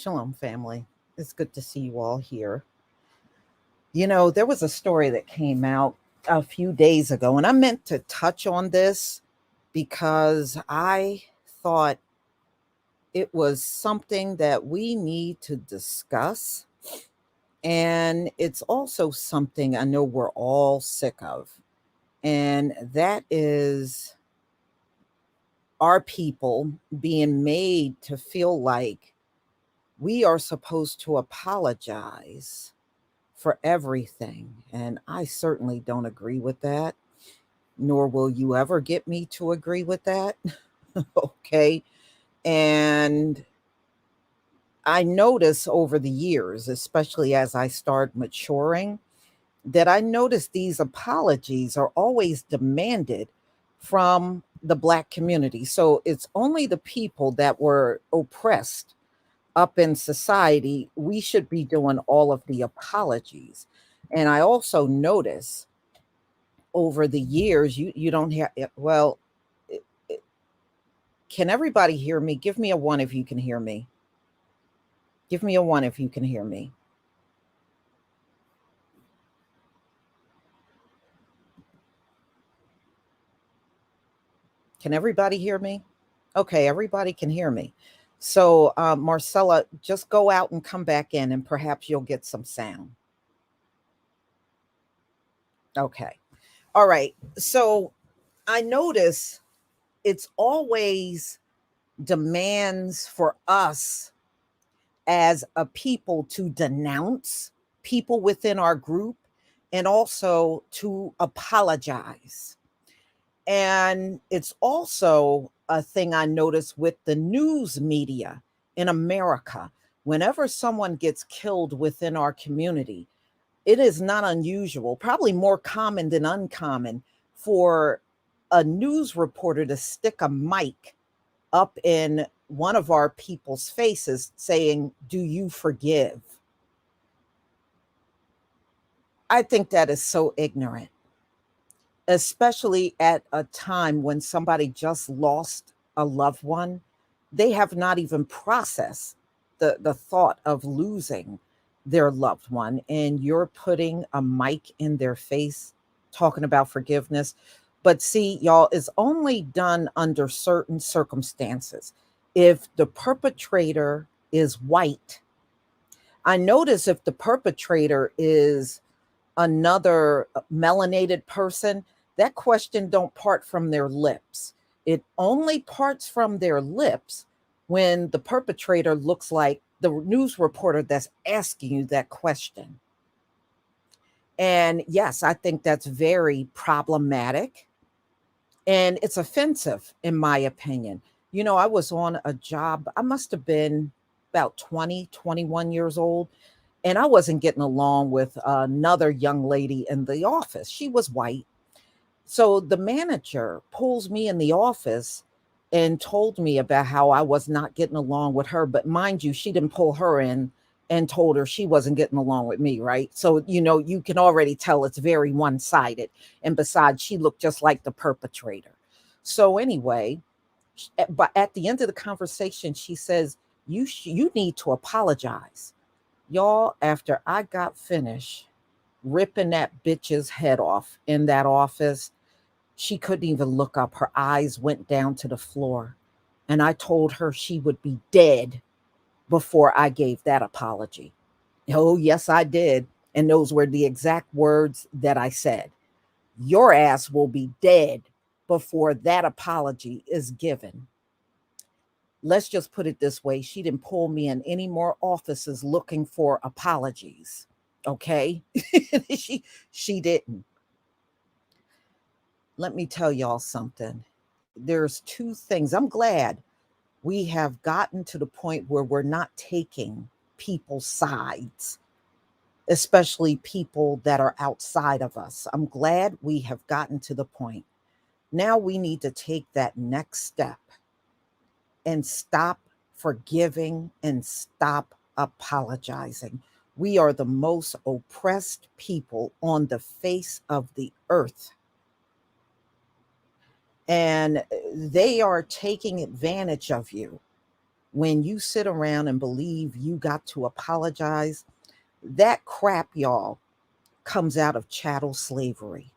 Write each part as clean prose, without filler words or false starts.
Shalom, family. It's good to see you all here. You know, there was a story that came out a few days ago, and I meant to touch on this because I thought it was something that we need to discuss. And it's also something I know we're all sick of. And that is our people being made to feel like we are supposed to apologize for everything. And I certainly don't agree with that, nor will you ever get me to agree with that. Okay. And I notice over the years, especially as I start maturing, that I notice these apologies are always demanded from the Black community. So it's only the people that were oppressed up in society, we should be doing all of the apologies. And I also notice over the years, you don't have, well, can everybody hear me? Give me a one if you can hear me. Give me a one if you can hear me. Can everybody hear me? Okay, everybody can hear me. So, Marcella, just go out and come back in, and perhaps you'll get some sound. Okay. All right. So, I notice it's always demands for us as a people to denounce people within our group and also to apologize. And it's also a thing I notice with the news media in America. Whenever someone gets killed within our community, it is not unusual, probably more common than uncommon, for a news reporter to stick a mic up in one of our people's faces saying, "Do you forgive?" I think that is so ignorant, especially at a time when somebody just lost a loved one. They have not even processed the thought of losing their loved one, and you're putting a mic in their face talking about forgiveness. But see, y'all, it's only done under certain circumstances. If the perpetrator is white, I notice if the perpetrator is another melanated person, that question don't part from their lips. It only parts from their lips when the perpetrator looks like the news reporter that's asking you that question. And yes, I think that's very problematic and it's offensive, in my opinion. I was on a job, I must have been about 20, 21 years old, and I wasn't getting along with another young lady in the office. She was white. So the manager pulls me in the office and told me about how I was not getting along with her. But mind you, she didn't pull her in and told her she wasn't getting along with me, right? So, you can already tell it's very one sided. And besides, she looked just like the perpetrator. So, anyway, but at the end of the conversation, she says, you need to apologize. Y'all, after I got finished ripping that bitch's head off in that office, she couldn't even look up. Her eyes went down to the floor. And I told her she would be dead before I gave that apology. Oh, yes, I did. And those were the exact words that I said. Your ass will be dead before that apology is given. Let's just put it this way. She didn't pull me in any more offices looking for apologies. Okay. she didn't. Let me tell y'all something. There's two things. I'm glad we have gotten to the point where we're not taking people's sides, especially people that are outside of us. I'm glad we have gotten to the point. Now we need to take that next step and stop forgiving and stop apologizing. We are the most oppressed people on the face of the earth. And they are taking advantage of you when you sit around and believe you got to apologize. That crap, y'all, comes out of chattel slavery.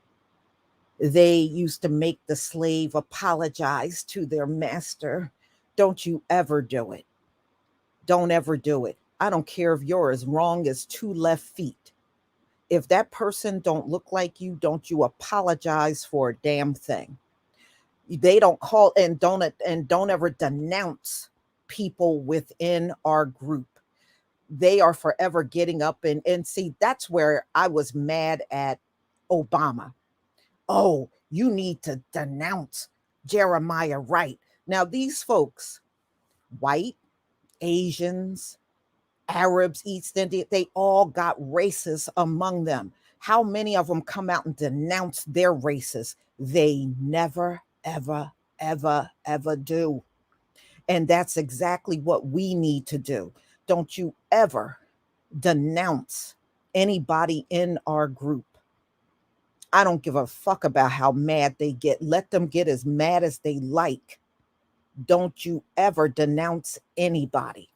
They used to make the slave apologize to their master. Don't you ever do it. Don't ever do it. I don't care if you're as wrong as two left feet. If that person don't look like you, don't you apologize for a damn thing. They don't call and don't ever denounce people within our group. They are forever getting up and see, that's where I was mad at Obama. Oh, you need to denounce Jeremiah Wright. Now these folks, white, Asians, Arabs, East India, they all got racists among them. How many of them come out and denounce their races? They never, ever, ever, ever do. And that's exactly what we need to do. Don't you ever denounce anybody in our group. I don't give a fuck about how mad they get. Let them get as mad as they like. Don't you ever denounce anybody.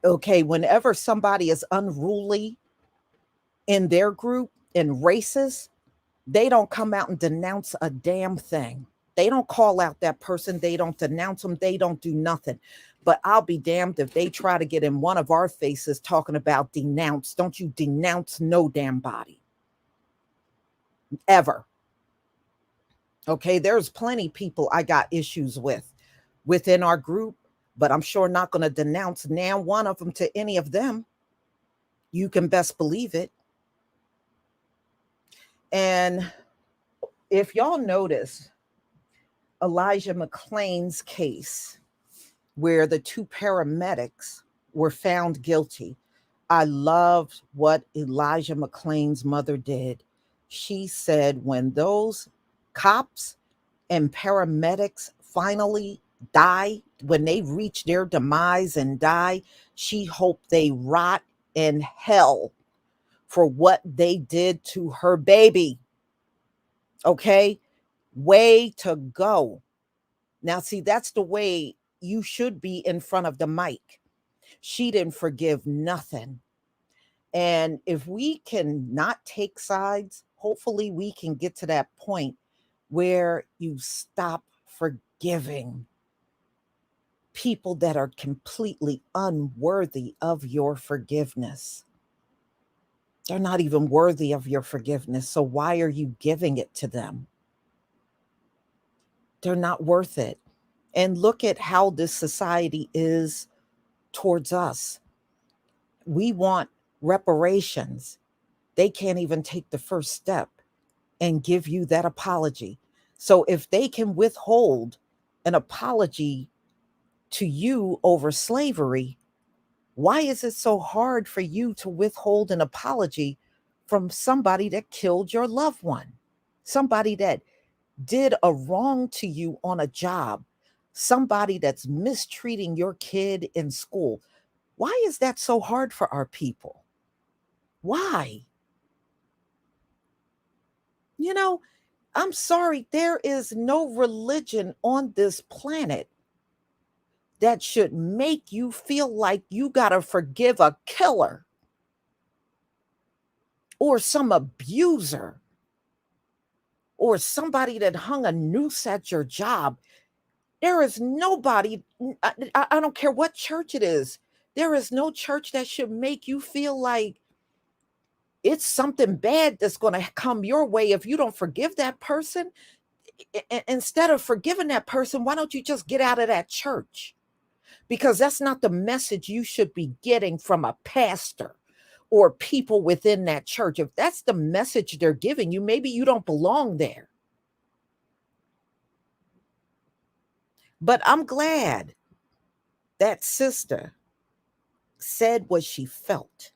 Okay, whenever somebody is unruly in their group and racist, they don't come out and denounce a damn thing. They don't call out that person. They don't denounce them. They don't do nothing. But I'll be damned if they try to get in one of our faces talking about denounce. Don't you denounce no damn body. Ever. Okay, there's plenty people I got issues with within our group, but I'm sure not going to denounce now one of them to any of them. You can best believe it. And if y'all notice Elijah McClain's case, where the two paramedics were found guilty, I loved what Elijah McClain's mother did. She said when those cops and paramedics finally die, when they reach their demise and die, she hoped they rot in hell for what they did to her baby. Okay? Way to go. Now, see, that's the way you should be in front of the mic. She didn't forgive nothing. And if we can not take sides, hopefully we can get to that point where you stop forgiving people that are completely unworthy of your forgiveness. They're not even worthy of your forgiveness. So why are you giving it to them? They're not worth it. And look at how this society is towards us. We want reparations. They can't even take the first step and give you that apology. So if they can withhold an apology to you over slavery, why is it so hard for you to withhold an apology from somebody that killed your loved one? Somebody that did a wrong to you on a job, somebody that's mistreating your kid in school. Why is that so hard for our people? Why? You know, I'm sorry, there is no religion on this planet that should make you feel like you got to forgive a killer or some abuser or somebody that hung a noose at your job. There is nobody, I don't care what church it is, there is no church that should make you feel like it's something bad that's going to come your way if you don't forgive that person. Instead of forgiving that person, why don't you just get out of that church? Because that's not the message you should be getting from a pastor or people within that church. If that's the message they're giving you, maybe you don't belong there. But I'm glad that sister said what she felt.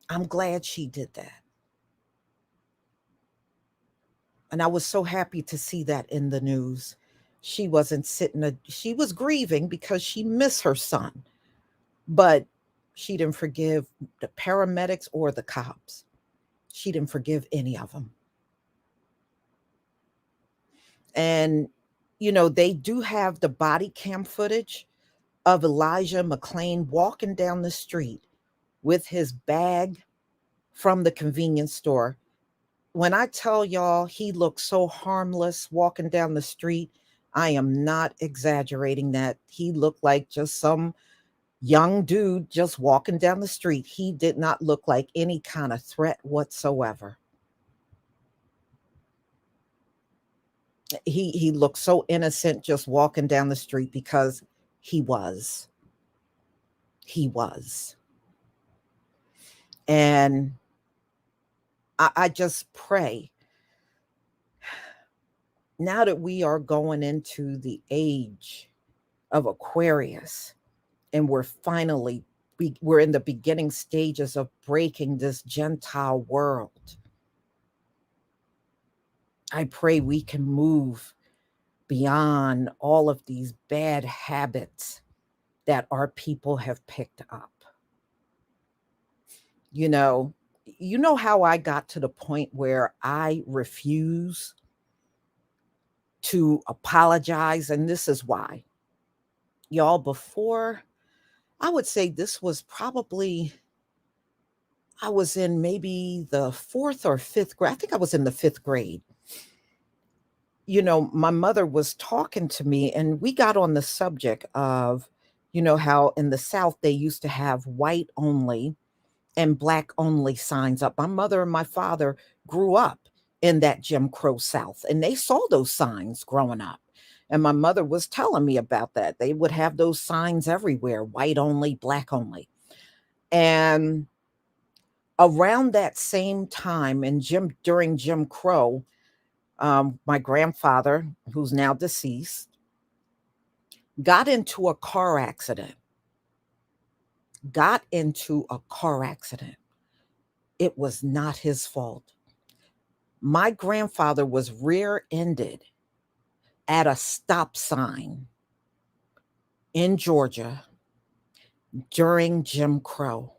I'm glad she did that. And I was so happy to see that in the news. She wasn't she was grieving because she missed her son, but she didn't forgive the paramedics or the cops. She didn't forgive any of them. And, they do have the body cam footage of Elijah McClain walking down the street with his bag from the convenience store. When I tell y'all he looked so harmless walking down the street, I am not exaggerating that. He looked like just some young dude just walking down the street. He did not look like any kind of threat whatsoever. He looked so innocent just walking down the street because he was. He was. And I just pray now that we are going into the age of Aquarius and we're in the beginning stages of breaking this Gentile world. I pray we can move beyond all of these bad habits that our people have picked up. You know, you know how I got to the point where I refuse to apologize, and this is why. Y'all, before, I would say this was probably, I was in maybe the fourth or fifth grade. I think I was in the fifth grade. My mother was talking to me, and we got on the subject of, how in the South they used to have white only and black only signs up. My mother and my father grew up in that Jim Crow South, and they saw those signs growing up. And my mother was telling me about that. They would have those signs everywhere, white only, black only. And around that same time, during Jim Crow, my grandfather, who's now deceased, got into a car accident. Got into a car accident. It was not his fault. My grandfather was rear ended at a stop sign in Georgia during Jim Crow.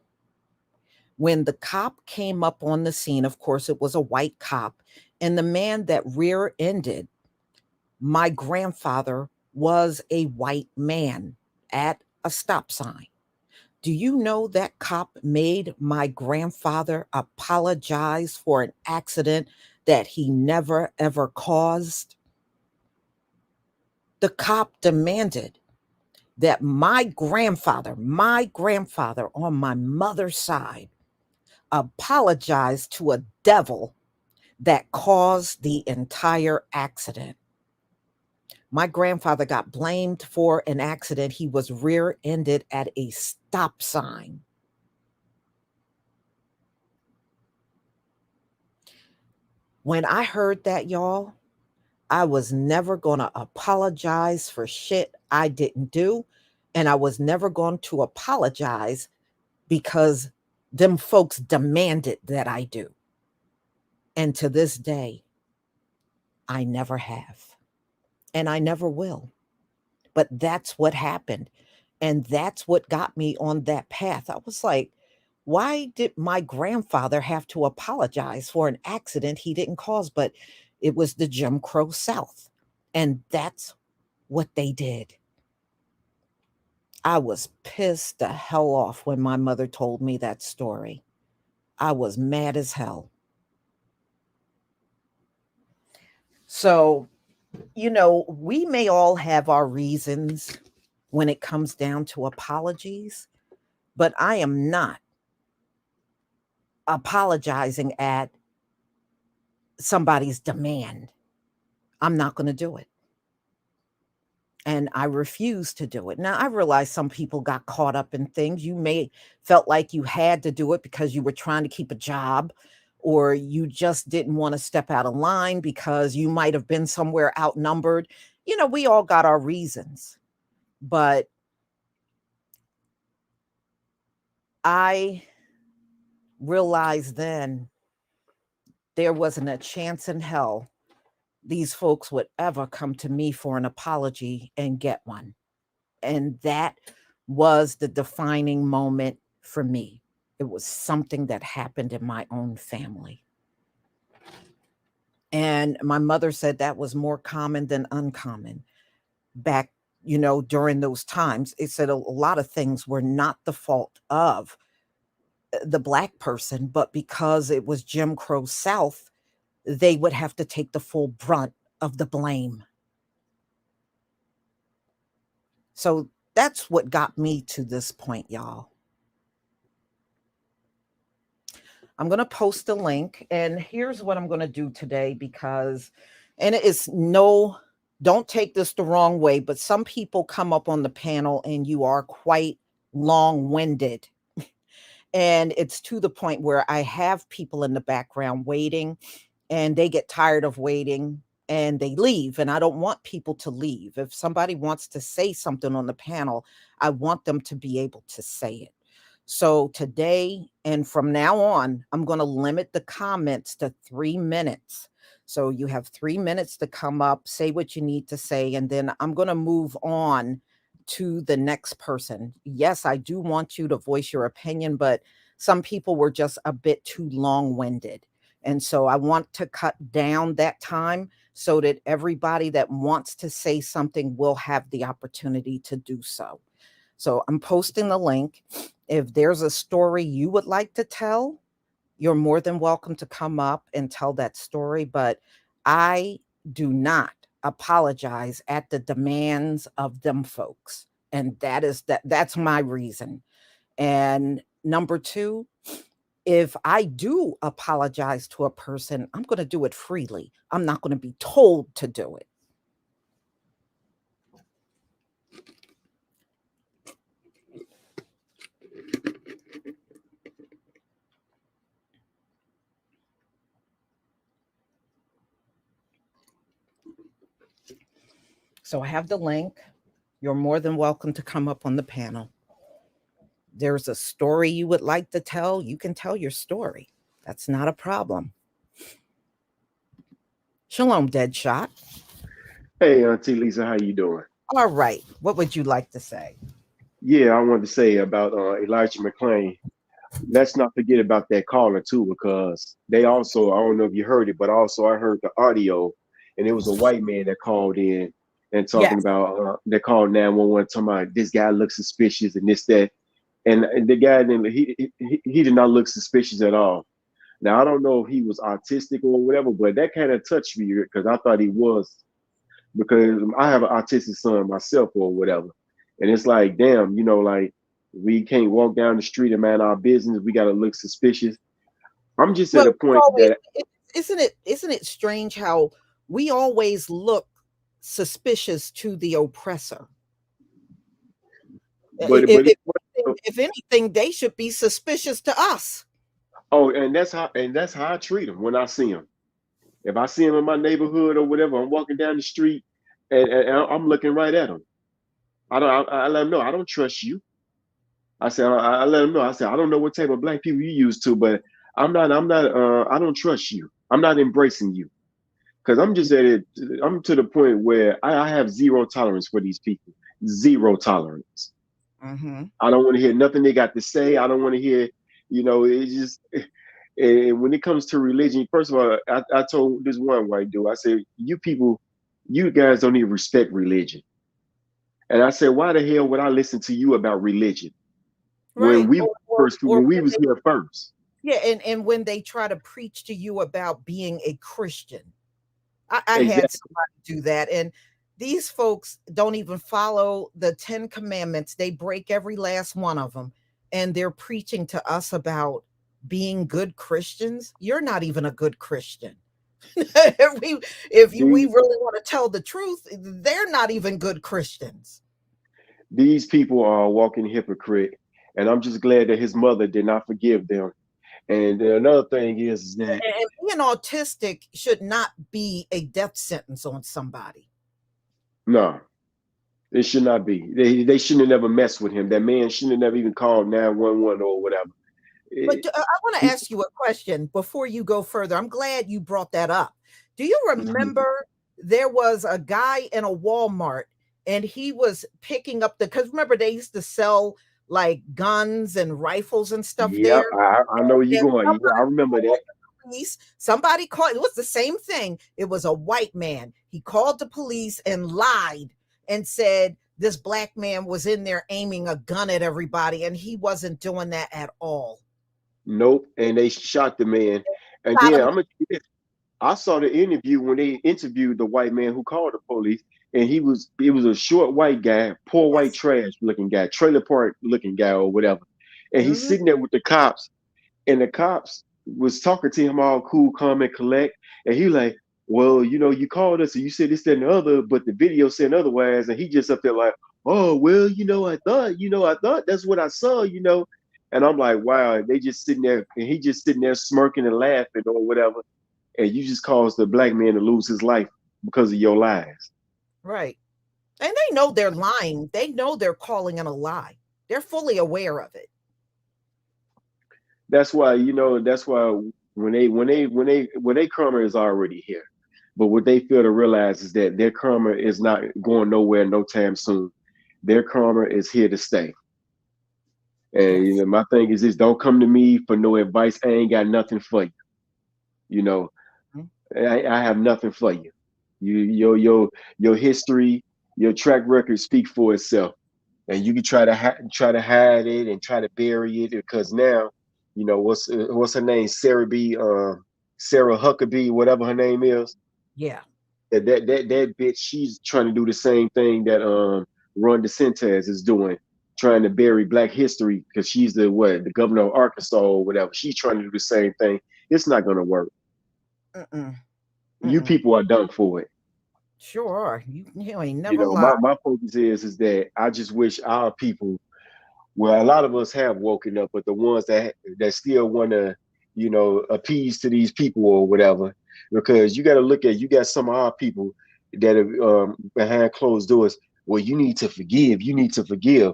When the cop came up on the scene, of course, it was a white cop, and the man that rear ended my grandfather was a white man at a stop sign. Do you know that cop made my grandfather apologize for an accident that he never ever caused? The cop demanded that my grandfather on my mother's side, apologize to a devil that caused the entire accident. My grandfather got blamed for an accident. He was rear ended at a stop sign. When I heard that, y'all, I was never going to apologize for shit I didn't do. And I was never going to apologize because them folks demanded that I do. And to this day, I never have. And I never will. But that's what happened. And that's what got me on that path. I was like, why did my grandfather have to apologize for an accident he didn't cause? But it was the Jim Crow South. And that's what they did. I was pissed the hell off when my mother told me that story. I was mad as hell. So, we may all have our reasons when it comes down to apologies, but I am not apologizing at somebody's demand. I'm not going to do it. And I refuse to do it. Now, I realize some people got caught up in things. You may felt like you had to do it because you were trying to keep a job, or you just didn't want to step out of line because you might have been somewhere outnumbered. We all got our reasons. But I realized then there wasn't a chance in hell these folks would ever come to me for an apology and get one. And that was the defining moment for me. It was something that happened in my own family. And my mother said that was more common than uncommon back, during those times. It said a lot of things were not the fault of the Black person, but because it was Jim Crow South, they would have to take the full brunt of the blame. So that's what got me to this point, y'all. I'm going to post a link, and here's what I'm going to do today and it is don't take this the wrong way, but some people come up on the panel and you are quite long winded. And it's to the point where I have people in the background waiting, and they get tired of waiting and they leave. And I don't want people to leave. If somebody wants to say something on the panel, I want them to be able to say it. So today and from now on, I'm going to limit the comments to 3 minutes. So you have 3 minutes to come up, say what you need to say, and then I'm going to move on to the next person. Yes, I do want you to voice your opinion, but some people were just a bit too long-winded. And so I want to cut down that time so that everybody that wants to say something will have the opportunity to do so. So I'm posting the link. If there's a story you would like to tell, you're more than welcome to come up and tell that story. But I do not apologize at the demands of them folks. And that's my reason. And number two, if I do apologize to a person, I'm going to do it freely. I'm not going to be told to do it. So I have the link. You're more than welcome to come up on the panel. There's a story you would like to tell, you can tell your story. That's not a problem. Shalom, Deadshot. Hey, Auntie Lisa, how you doing? All right. What would you like to say? Yeah, I wanted to say about Elijah McClain. Let's not forget about that caller too, because they also, I don't know if you heard it, but also I heard the audio, and it was a white man that called in and talking Yes. about they called 911 talking about this guy looks suspicious and this that, and the guy didn't he did not look suspicious at all. Now I don't know if he was autistic or whatever, but that kind of touched me because I thought he was because I have an autistic son myself or whatever. And it's like, damn, like we can't walk down the street and mind our business. We got to look suspicious. I'm just at Well, a point that, isn't it strange how we always look suspicious to the oppressor? but, but, If anything, they should be suspicious to us. oh, and that's how I treat him when I see him. If I see him in my neighborhood or whatever, I'm walking down the street and I'm looking right at him. I let him know I don't trust you. I said I let him know. I said I don't know what type of black people you used to, but I don't trust you. I'm not embracing you because I'm just at it. I'm to the point where I have zero tolerance for these people. Zero tolerance. Mm-hmm. I don't want to hear nothing they got to say. I don't want to hear, it's just. And when it comes to religion, first of all, I told this one white dude, I said, you people, you guys don't even respect religion. And I said, why the hell would I listen to you about religion when Right. we Or when we when was here first? yeah, and when they try to preach to you about being a Christian, I had Exactly. somebody do that, and these folks don't even follow the 10 commandments. They break every last one of them, and they're preaching to us about being good Christians. You're not even a good Christian. We These really want to tell the truth, they're not even good Christians. these people are a walking hypocrite, and I'm just glad that his mother did not forgive them. And another thing is that And being autistic should not be a death sentence on somebody. no, it should not be. They shouldn't have never messed with him. That man shouldn't have never even called 911 or whatever. But It, I want to ask you a question before you go further. I'm glad you brought that up. Do you remember there was a guy in a Walmart and he was picking up because remember they used to sell like guns and rifles and stuff yeah, there? I know where you're And going. Yeah, I somebody remember called that. the police. Somebody called, it was the same thing. It was a white man. He called the police and lied and said this black man was in there aiming a gun at everybody, and he wasn't doing that at all. Nope. And they shot the man. And Shot then him. I'm gonna I saw the interview when they interviewed the white man who called the police, and it was a short white guy, poor white Yes. trash looking guy, trailer park looking guy or whatever. And he's Mhm. sitting there with the cops, and the cops was talking to him all cool, calm, and collect. And he like, well, you called us and you said this, that, and the other, but the video said otherwise. And he just up there like, oh, well, I thought that's what I saw. And I'm like, wow, they just sitting there, and he just sitting there smirking and laughing or whatever, and you just caused the black man to lose his life because of your lies. Right. And they know they're lying. They know they're calling it a lie. They're fully aware of it. That's why when they karma is already here. But what they fail to realize is that their karma is not going nowhere no time soon. Their karma is here to stay. And Yes. my thing is this: don't come to me for no advice. I ain't got nothing for you. You know, Mhm. I have nothing for you. Your history, your track record speak for itself, and you can try to hide it and try to bury it because now, what's her name, Sarah Huckabee, whatever her name is. Yeah. That bitch, she's trying to do the same thing that Ron DeSantis is doing, trying to bury Black history because she's the governor of Arkansas or whatever. She's trying to do the same thing. It's not gonna work. Mm-mm. You Mm-mm. people are done for it. Sure are. You ain't never lied. My focus is that I just wish our people, well, a lot of us have woken up, but the ones that still want to, appease to these people or whatever, because you got some of our people that are behind closed doors. Well, you need to forgive. You need to forgive.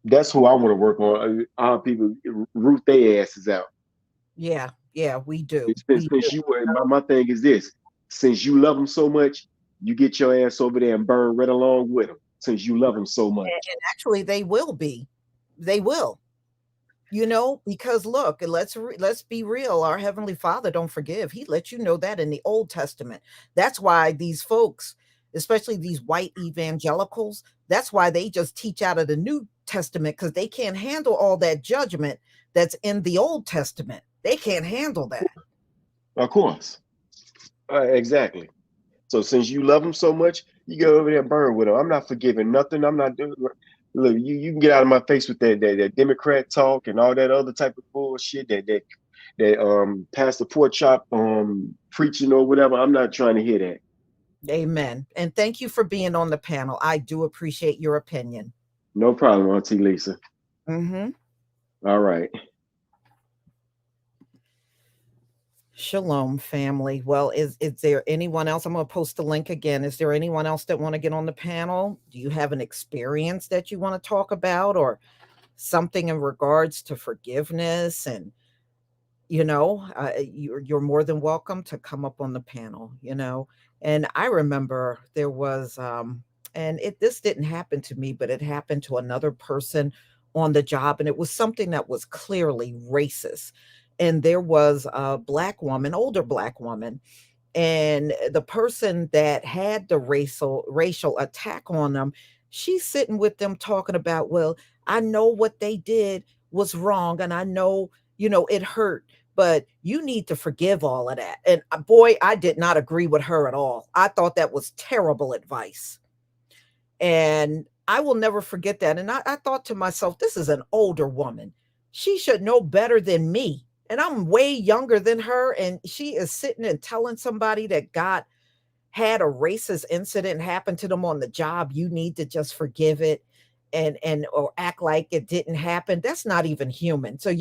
That's who I want to work on. Our people root their asses out. Yeah. Yeah, we do. Since, We do. since you were, my thing is this: since you love them so much, you get your ass over there and burn right along with them. Since you love them so much. And actually they will be. They will. Because look, let's be real. Our heavenly Father don't forgive. He let you know that in the Old Testament. That's why these folks, especially these white evangelicals, that's why they just teach out of the New Testament, because they can't handle all that judgment that's in the Old Testament. They can't handle that. Of course, exactly. So since you love them so much, you go over there and burn with them. I'm not forgiving nothing. I'm not doing. Look, you can get out of my face with that Democrat talk and all that other type of bullshit that Pastor Pork Chop preaching or whatever. I'm not trying to hear that. Amen. And thank you for being on the panel. I do appreciate your opinion. No problem, Auntie Lisa. Mm-hmm. All right. Shalom, family. Well, is there anyone else? I'm going to post the link again. Is there anyone else that want to get on the panel? Do you have an experience that you want to talk about, or something in regards to forgiveness? And you're more than welcome to come up on the panel. And I remember there was and it this didn't happen to me, but it happened to another person on the job, and it was something that was clearly racist. And there was a black woman, older black woman, and the person that had the racial attack on them, she's sitting with them talking about, well, I know what they did was wrong, and I know, it hurt, but you need to forgive all of that. And boy, I did not agree with her at all. I thought that was terrible advice. And I will never forget that. And I thought to myself, this is an older woman. She should know better than me. And I'm way younger than her. And she is sitting and telling somebody that God had a racist incident happen to them on the job. You need to just forgive it and or act like it didn't happen. That's not even human. So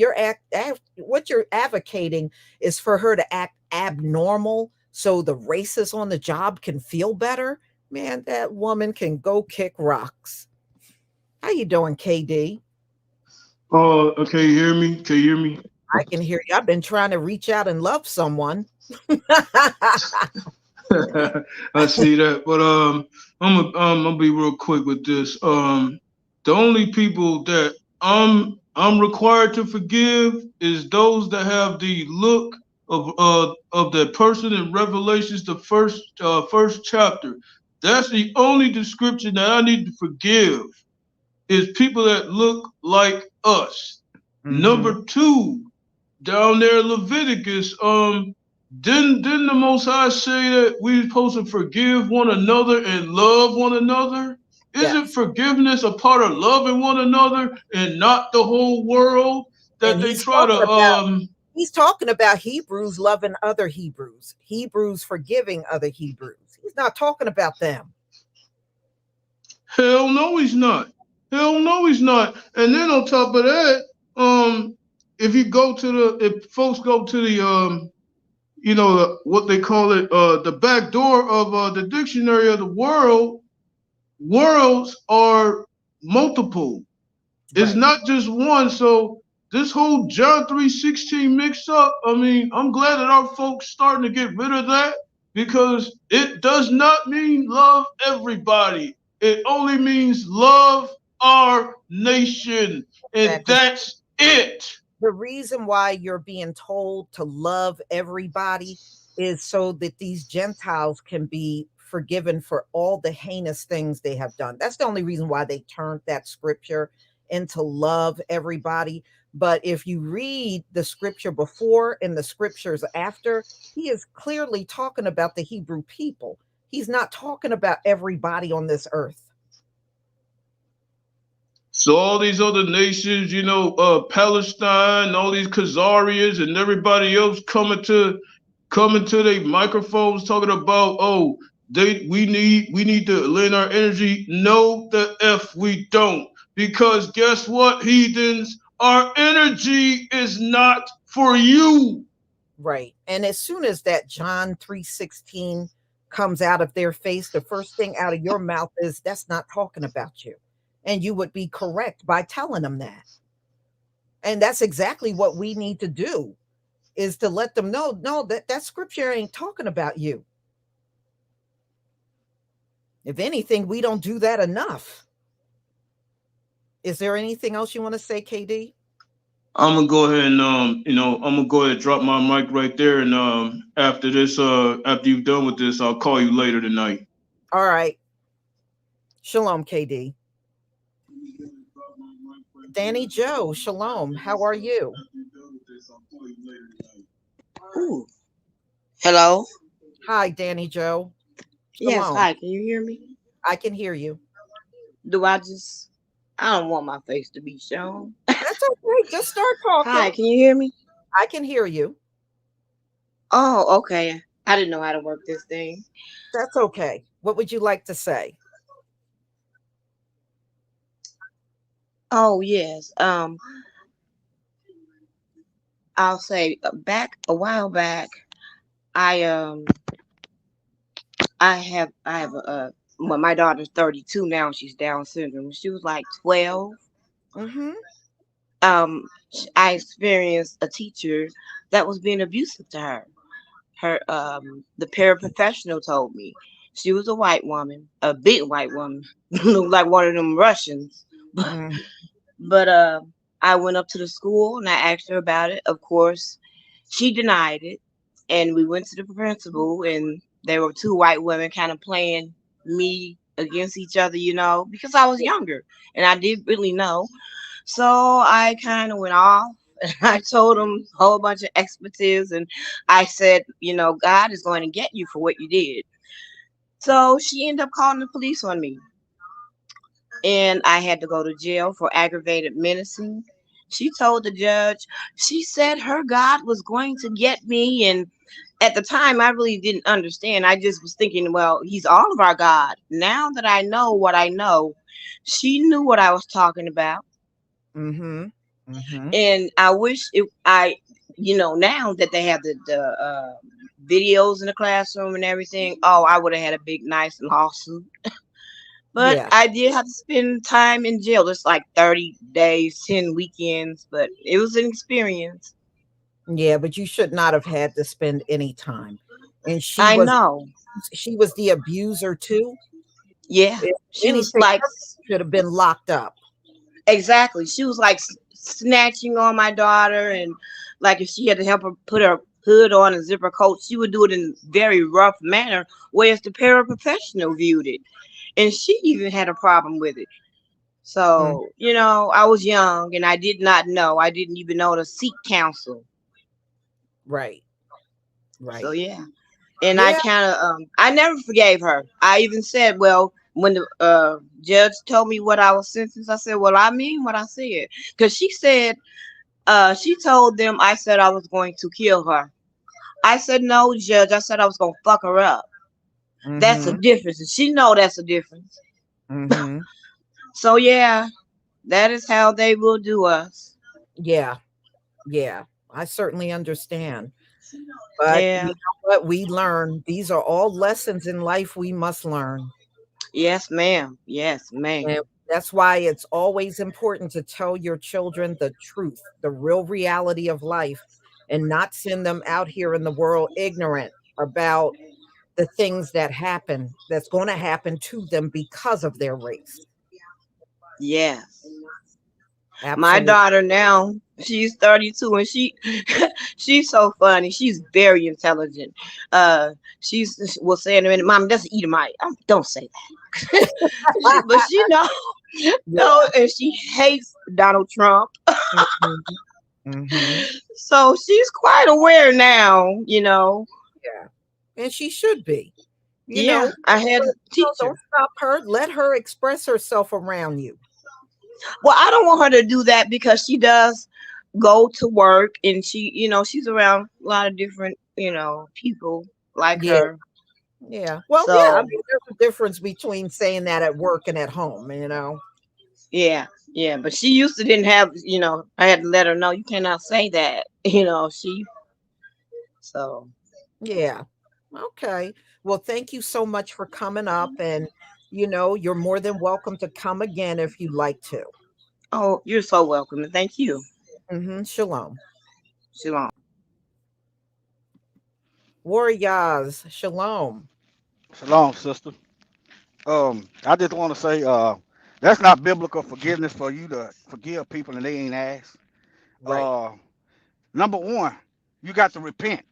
what you're advocating is for her to act abnormal so the racists on the job can feel better. Man, that woman can go kick rocks. How you doing, KD? Oh, okay. You hear me? Can you hear me? I can hear you. I've been trying to reach out and love someone. I see that, but I'm gonna be real quick with this. The only people that I'm required to forgive is those that have the look of that person in Revelations, the first chapter. That's the only description that I need to forgive, is people that look like us. Mm-hmm. Number two, down there in Leviticus, didn't the Most High say that we're supposed to forgive one another and love one another? Isn't Yes. forgiveness a part of loving one another and not the whole world And that they try to he's talking about Hebrews loving other Hebrews, Hebrews forgiving other Hebrews. He's not talking about them. Hell no, he's not. Hell no, he's not. And then on top of that, if folks go to the what they call it, the back door of the dictionary of the worlds are multiple. It's Right. not just one. So this whole John 3:16 mix up, I mean, I'm glad that our folks starting to get rid of that, because it does not mean love everybody. It only means love our nation. And Exactly. that's it. The reason why you're being told to love everybody is so that these Gentiles can be forgiven for all the heinous things they have done. That's the only reason why they turned that scripture into love everybody. But if you read the scripture before and the scriptures after, he is clearly talking about the Hebrew people. He's not talking about everybody on this earth. So all these other nations, Palestine, all these Khazarians and everybody else coming to their microphones talking about, oh, we need to lend our energy. No, the F we don't. Because guess what, heathens? Our energy is not for you. Right. And as soon as that John 3:16 comes out of their face, the first thing out of your mouth is, that's not talking about you. And you would be correct by telling them that. And that's exactly what we need to do. is to let them know, no, that scripture ain't talking about you. If anything, we don't do that enough. Is there anything else you want to say, KD? I'm gonna go ahead and I'm gonna go ahead and drop my mic right there, and after this, after you've done with this, I'll call you later tonight. All right. Shalom, KD. Danny Joe, shalom. How are you? Ooh. Hello. Hi, Danny Joe. Yes. Shalom. Hi. Can you hear me? I can hear you. Do I just? I don't want my face to be shown. That's okay. Just start talking. Hi. Can you hear me? I can hear you. Oh, okay. I didn't know how to work this thing. That's okay. What would you like to say? Oh yes. I'll say back a while back. I I have a well, my daughter's 32 now. She's Down syndrome. When she was like 12, Mm-hmm. I experienced a teacher that was being abusive to her. The paraprofessional told me she was a white woman, a big white woman, looked like one of them Russians. Mm-hmm. But I went up to the school and I asked her about it. Of course, she denied it, and we went to the principal, and there were two white women kind of playing me against each other, because I was younger and I didn't really know. So I kind of went off. And I told them a whole bunch of expletives, and I said, God is going to get you for what you did. So she ended up calling the police on me, and I had to go to jail for aggravated menacing. She told the judge, she said her God was going to get me. And at the time, I really didn't understand. I just was thinking, well, he's all of our God. Now that I know what I know, she knew what I was talking about. Mm-hmm. Mm-hmm. And I wish now that they have the videos in the classroom and everything, oh, I would have had a big, nice lawsuit. But Yeah. I did have to spend time in jail. It's like 30 days, 10 weekends, but it was an experience. Yeah, but you should not have had to spend any time. And I know. she was the abuser too. Yeah. If She was anything, like, should have been locked up. exactly. She was like snatching on my daughter. And like if she had to help her put her hood on and zip her coat, she would do it in a very rough manner, whereas the paraprofessional viewed it. And she even had a problem with it. Mm, So, I was young and I did not know. I didn't even know to seek counsel. right. So Right. yeah. And I Yeah. kind of I never forgave her. I even said, well, when the judge told me what I was sentenced, I said, well, I mean what I said, because she said she told them I said I was going to kill her. I said, no, judge, I said I was going to fuck her up. That's a Mm-hmm. difference, and she know that's a difference. Mm-hmm. So yeah, that is how they will do us. Yeah. Yeah. I certainly understand. But you Yeah. know what? We learn. These are all lessons in life we must learn. Yes, ma'am. Yes, ma'am. And that's why it's always important to tell your children the truth, the real reality of life, and not send them out here in the world ignorant about the things that happen, that's going to happen to them because of their race. Yes. My Absolutely. daughter now, she's 32, and she's so funny. She's very intelligent. She's will say in a minute, Mom, that's an Edomite. Don't say that. But she know, Yeah. no, and she hates Donald Trump. Mhm. Mhm. So she's quite aware now. Yeah. And she should be. You Yeah, know, I had to teach her. don't stop her. Let her express herself around you. Well, I don't want her to do that because she does go to work, and she's around a lot of different, people like Yeah. her. Yeah. Well, yeah. I So mean, there's a difference between saying that at work and at home, yeah, yeah. But she used to didn't have, I had to let her know you cannot say that. So Yeah. Okay. Well, thank you so much for coming up. And, you're more than welcome to come again if you'd like to. oh, you're so welcome, and thank you. Shalom. Shalom. Warriors, shalom. Shalom, sister. I just want to say, that's not biblical forgiveness for you to forgive people and they ain't asked. Right. Uh, Number one, you got to repent.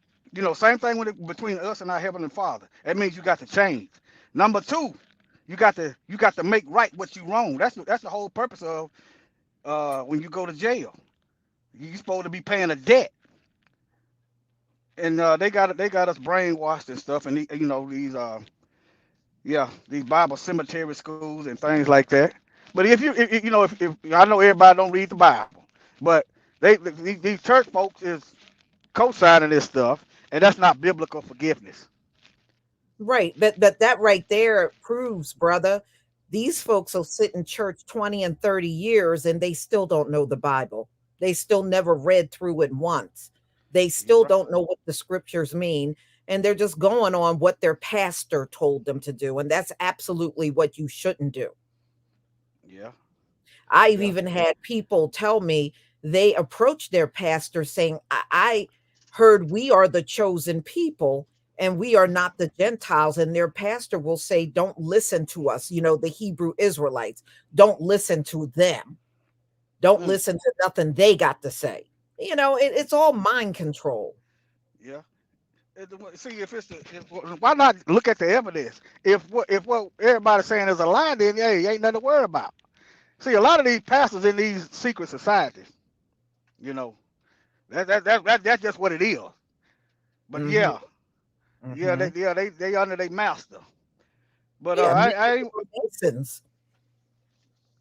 Same thing between us and our heavenly Father. That means you got to change. Number two, you got to make right what you wrong. That's the whole purpose of when you go to jail. You supposed to be paying a debt, and they got us brainwashed and stuff, and these Bible cemetery schools and things like that. But if I know everybody don't read the Bible, but these church folks is co-signing this stuff, and that's not biblical forgiveness. Right. But that right there proves, brother, these folks will sit in church 20 and 30 years and they still don't know the Bible. They still never read through it once. They You're still right. don't know what the scriptures mean. And they're just going on what their pastor told them to do. And that's absolutely what you shouldn't do. Yeah, I've yeah. even had people tell me they approached their pastor saying, I heard we are the chosen people and we are not the Gentiles. And their pastor will say, don't listen to us, the Hebrew Israelites. Don't listen to them. Don't Mm, listen to nothing they got to say. It's all mind control. yeah. See, why not look at the evidence? If what everybody's saying is a lie, then hey, ain't nothing to worry about. See, a lot of these pastors in these secret societies, you know, that's just what it is. But Hmm. Hmm. they under their master. But Yeah, many I of ain't- them are Masons.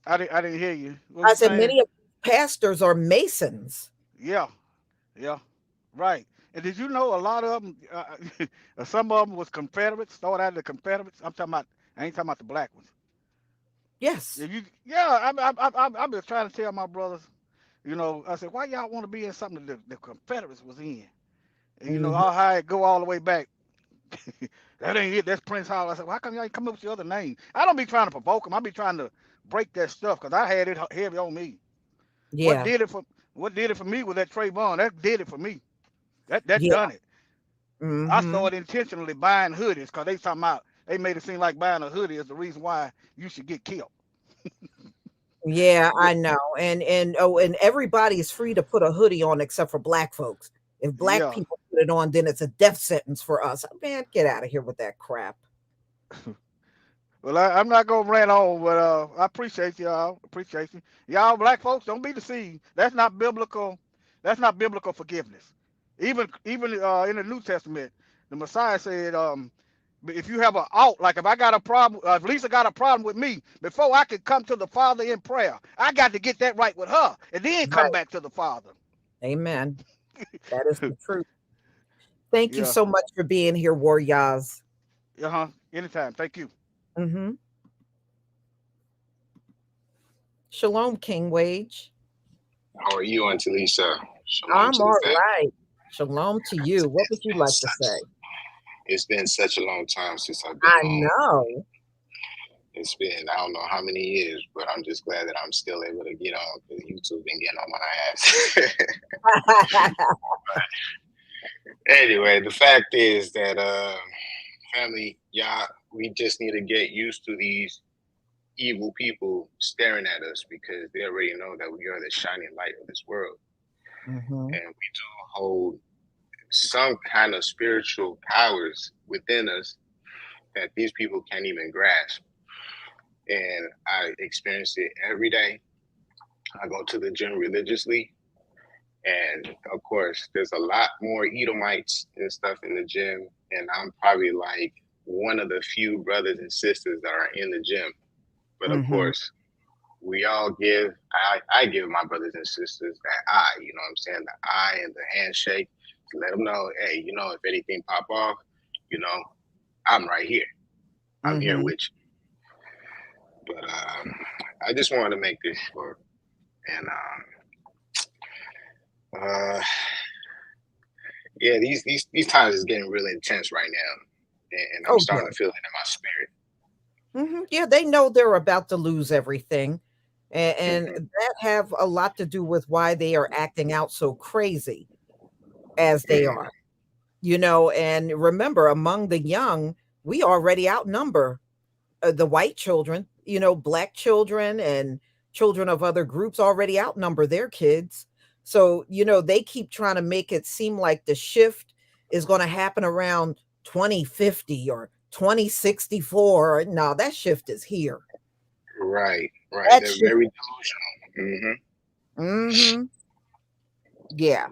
I didn't hear you. What I you said saying? many of the pastors are Masons. Yeah, yeah, right. And did you know a lot of them? Some of them was Confederates. Started out of the Confederates. I'm talking about. I ain't talking about the black ones. Yes. If you, yeah, I'm just trying to tell my brothers. I said, why y'all want to be in something that the Confederates was in? And Hmm. how it go all the way back. That ain't it. That's Prince Hall. I said, well, how come y'all ain't come up with your other name? I don't be trying to provoke them. I be trying to break that stuff because I had it heavy on me. What Yeah. did it for? What did it for me was that Trayvon. That did it for me. That Yeah. done it. I Hmm. started intentionally buying hoodies because they talking about they made it seem like buying a hoodie is the reason why you should get killed. Yeah, But I know. And everybody is free to put a hoodie on except for black folks. If black yeah, people put it on, then it's a death sentence for us. Man, get out of here with that crap. well, I'm not gonna rant on, but I appreciate y'all. Appreciate you, y'all. Black folks, don't be deceived. That's not biblical. That's not biblical forgiveness. Even in the New Testament, the Messiah said, if you have a out, like if I got a problem, if Lisa got a problem with me, before I can come to the Father in prayer, I got to get that right with her, and then come Right. back to the Father. Amen. That is the truth. Thank you Yeah. so much for being here, Warriors. Uh-huh. Anytime. Thank you. Hmm. Shalom, King Wage. How are you, Auntie Lisa? Shalom I'm to the all family. right. Shalom to you. What would you like to say? It's been such a long time since I've been I on. know. It's been I don't know how many years, but I'm just glad that I'm still able to get on because YouTube been getting on my ass. Anyway, the fact is that family, y'all, we just need to get used to these evil people staring at us because they already know that we are the shining light of this world, Hmm. and we do hold some kind of spiritual powers within us that these people can't even grasp. And I experience it every day. I go to the gym religiously. And of course, there's a lot more Edomites and stuff in the gym. And I'm probably like one of the few brothers and sisters that are in the gym. But of Hmm. course, we all give, I give my brothers and sisters that eye, you know what I'm saying? The eye and the handshake to let them know, hey, if anything pop off, you know, I'm right here. I'm here Hmm. with you. But I just wanted to make this short. And uh, yeah, these times is getting really intense right now, and I'm Oh, starting yeah. to feel it in my spirit. Yeah, they know they're about to lose everything. And Hmm. that have a lot to do with why they are acting out so crazy as they Hmm. are. And remember, among the young, we already outnumber the white children, black children and children of other groups already outnumber their kids. So, they keep trying to make it seem like the shift is going to happen around 2050 or 2064. No, that shift is here. Right. That They're shift. very delusional. Mm-hmm. Yeah.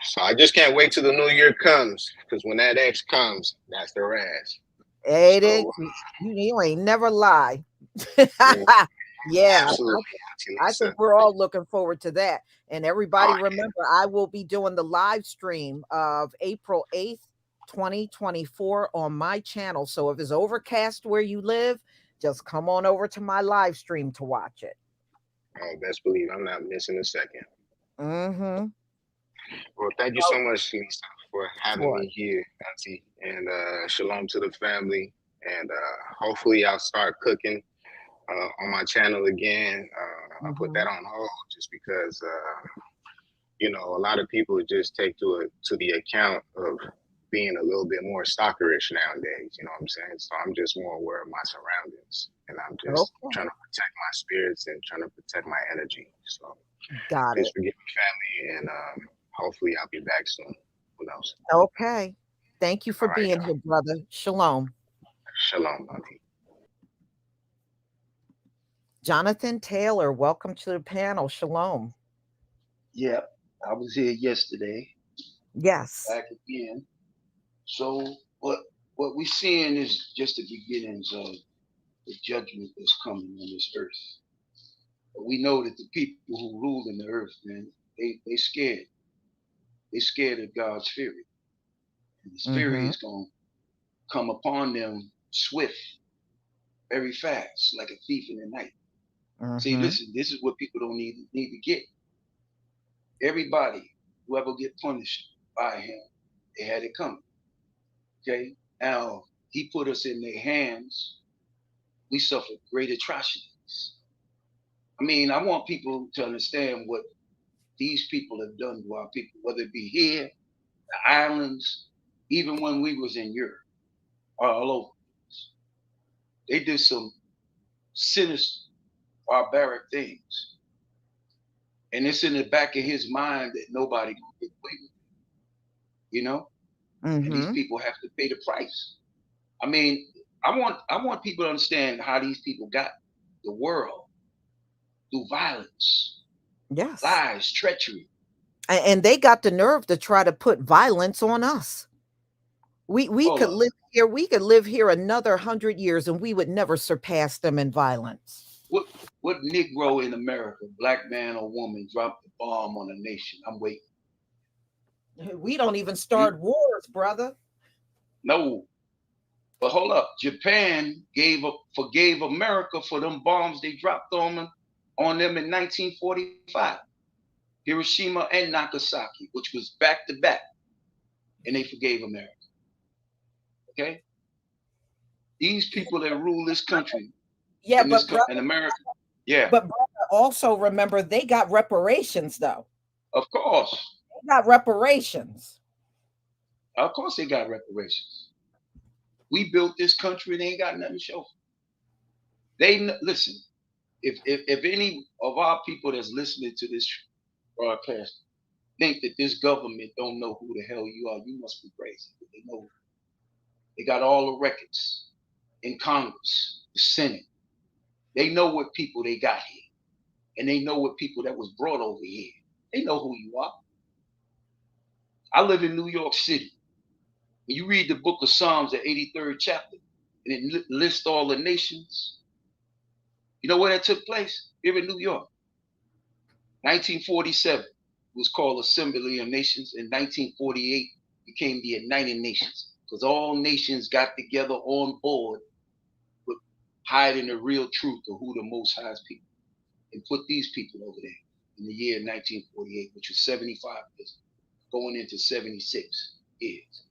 So I just can't wait till the new year comes, because when that X comes, that's their ass. It ain't, So you ain't never lie. mm, Yeah. absolutely, Auntie I Lisa. think we're all looking forward to that. And everybody Oh, remember, I will be doing the live stream of April 8th, 2024 on my channel. So if it's overcast where you live, just come on over to my live stream to watch it. oh, best believe I'm not missing a second. Mm-hmm. Well, thank you so much, Lisa, for having Sure. me here, Auntie. And shalom to the family. And hopefully I'll start cooking on my channel again. I put that on hold just because a lot of people just take to the account of being a little bit more stalkerish nowadays. You know what I'm saying? So I'm just more aware of my surroundings, and I'm just Okay. trying to protect my spirits and trying to protect my energy. So Got please it. forgive me, family, and hopefully I'll be back soon. Who knows? Okay. Thank you for All right, being y'all. here, brother. Shalom. Shalom, Auntie. Jonathan Taylor, welcome to the panel. Shalom. Yeah, I was here yesterday, Yes. back again. So what we're seeing is just the beginnings of the judgment that's coming on this earth. But we know that the people who rule in the earth, man, they scared. They scared of God's fury. And the fury Mm-hmm. is gonna come upon them swift, very fast, like a thief in the night. See, Mm-hmm. listen, this is what people don't need to get. Everybody, whoever get punished by him, they had it coming. Okay. Now he put us in their hands. We suffered great atrocities. I mean, I want people to understand what these people have done to our people, whether it be here, the islands, even when we was in Europe, or all over. They did some sinister, barbaric things. And it's in the back of his mind that nobody gonna get away with it, And these Mm-hmm. people have to pay the price. I mean, I want people to understand how these people got the world through violence, Yes. lies, treachery. And they got the nerve to try to put violence on us. We Hold could up. live here another 100 years and we would never surpass them in violence. What Negro in America, black man or woman, dropped the bomb on a nation? I'm waiting. We don't even Hmm? start wars, brother. No. But hold up. Japan forgave America for them bombs they dropped on them in 1945. Hiroshima and Nagasaki, which was back to back, and they forgave America. Okay? These people that rule this country Yeah, in but in America, yeah, brother, also remember they got reparations though. of course. They got reparations. Of course they got reparations. We built this country and they ain't got nothing to show. Listen, if any of our people that's listening to this broadcast think that this government don't know who the hell you are, you must be crazy. They know. They got all the records in Congress, the Senate. They know what people they got here. And they know what people that was brought over here. They know who you are. I live in New York City. When you read the book of Psalms, the 83rd chapter, and it lists all the nations, you know where that took place? Here in New York. 1947 was called Assembly of Nations. In 1948 became the United Nations because all nations got together on board with hiding the real truth of who the Most High's people and put these people over there in the year 1948, which was 75 years, going into 76 years.